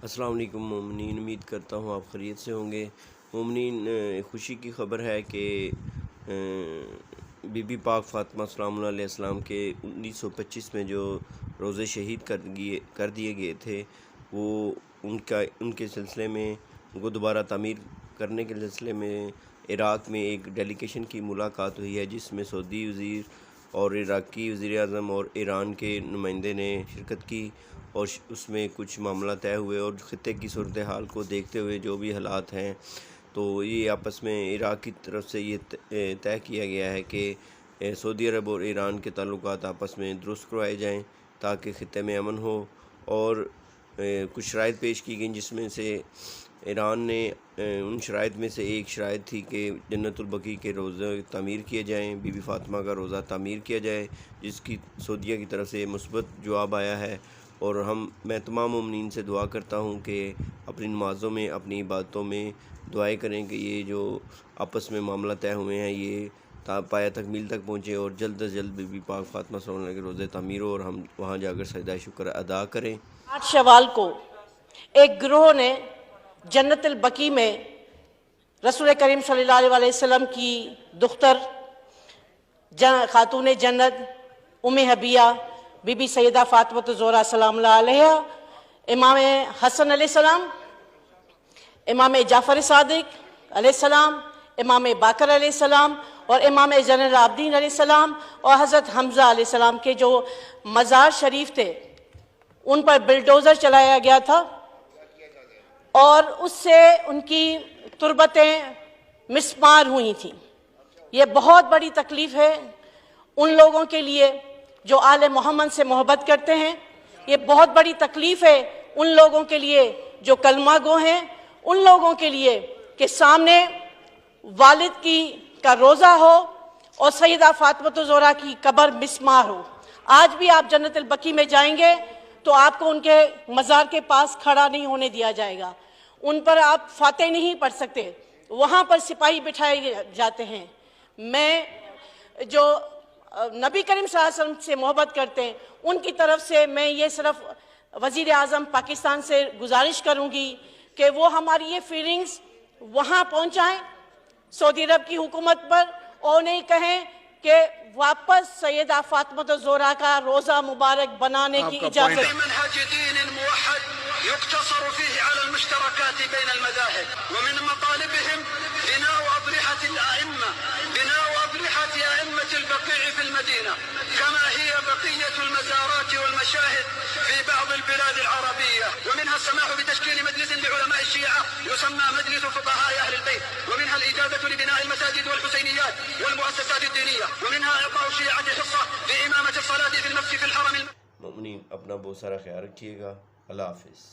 السلام علیکم مومنین، امید کرتا ہوں آپ خیریت سے ہوں گے۔ مومنین، خوشی کی خبر ہے کہ بی بی پاک فاطمہ سلام اللہ علیہ السلام کے 1925 میں جو روزے شہید کر دیے گئے تھے، وہ ان کے سلسلے میں ان کو دوبارہ تعمیر کرنے کے سلسلے میں عراق میں ایک ڈیلیگیشن کی ملاقات ہوئی ہے، جس میں سعودی وزیر اور عراقی وزیر اعظم اور ایران کے نمائندے نے شرکت کی، اور اس میں کچھ معاملہ طے ہوئے، اور خطے کی صورتحال کو دیکھتے ہوئے جو بھی حالات ہیں، تو یہ آپس میں عراق کی طرف سے یہ طے کیا گیا ہے کہ سعودی عرب اور ایران کے تعلقات آپس میں درست کروائے جائیں تاکہ خطے میں امن ہو۔ اور کچھ شرائط پیش کی گئیں، جس میں سے ایران نے ان شرائط میں سے ایک شرائط تھی کہ جنت البقیع کے روزے تعمیر کیے جائیں، بی بی فاطمہ کا روزہ تعمیر کیا جائے، جس کی سعودیہ کی طرف سے مثبت جواب آیا ہے۔ اور میں تمام مومنین سے دعا کرتا ہوں کہ اپنی نمازوں میں، اپنی عبادتوں میں دعائیں کریں کہ یہ جو آپس میں معاملہ طے ہوئے ہیں یہ پایہ تکمیل تک پہنچے، اور جلد از جلد بی بی پاک فاطمہ صلی اللہ علیہ وسلم کے روزے تعمیر ہو، اور ہم وہاں جا کر سجدہ شکر ادا کریں۔ 8 شوال کو ایک گروہ نے جنت البقیع میں رسول کریم صلی اللہ علیہ وسلم کی دختر خاتون جنت ام حبیہ بی بی سیدہ فاطمہ الزہرا سلام اللہ علیہ، امام حسن علیہ السلام، امام جعفر صادق علیہ السلام، امام باقر علیہ السلام، اور امام زین العابدین علیہ السلام، اور حضرت حمزہ علیہ السلام کے جو مزار شریف تھے ان پر بلڈوزر چلایا گیا تھا، اور اس سے ان کی تربتیں مسمار ہوئی تھیں۔ یہ بہت بڑی تکلیف ہے ان لوگوں کے لیے جو آل محمد سے محبت کرتے ہیں، یہ بہت بڑی تکلیف ہے ان لوگوں کے لیے جو کلمہ گو ہیں، ان لوگوں کے لیے کہ سامنے والد کا روزہ ہو اور سیدہ فاطمہ الزہرا کی قبر مسمار ہو۔ آج بھی آپ جنت البقیع میں جائیں گے تو آپ کو ان کے مزار کے پاس کھڑا نہیں ہونے دیا جائے گا، ان پر آپ فاتح نہیں پڑھ سکتے، وہاں پر سپاہی بٹھائے جاتے ہیں۔ میں جو نبی کریم صلی اللہ علیہ وسلم سے محبت کرتے ہیں ان کی طرف سے میں یہ صرف وزیر اعظم پاکستان سے گزارش کروں گی کہ وہ ہماری یہ فیلنگز وہاں پہنچائیں سعودی عرب کی حکومت پر، اور انہیں کہیں کہ واپس سیدہ فاطمہ الزہرا کا روزہ مبارک بنانے کی اجازت۔ يقتصر فيه على المشتركات بين المذاهب، ومن مطالبهم بناء أضرحة الأئمة، بناء أضرحة أئمة البقيع في المدينة كما هي بقية المزارات والمشاهد في بعض البلاد العربية، ومنها السماح بتشكيل مجلس لعلماء الشيعة يسمى مجلس فقهاء أهل البيت، ومنها الإجازة لبناء المساجد والحسينيات والمؤسسات الدينية، ومنها إعطاء الشيعة حصة لإمامة الصلاة في المسجد في الحرم۔ مومنین، اپنا بہت سارا خیال رکھیے گا۔ اللہ حافظ۔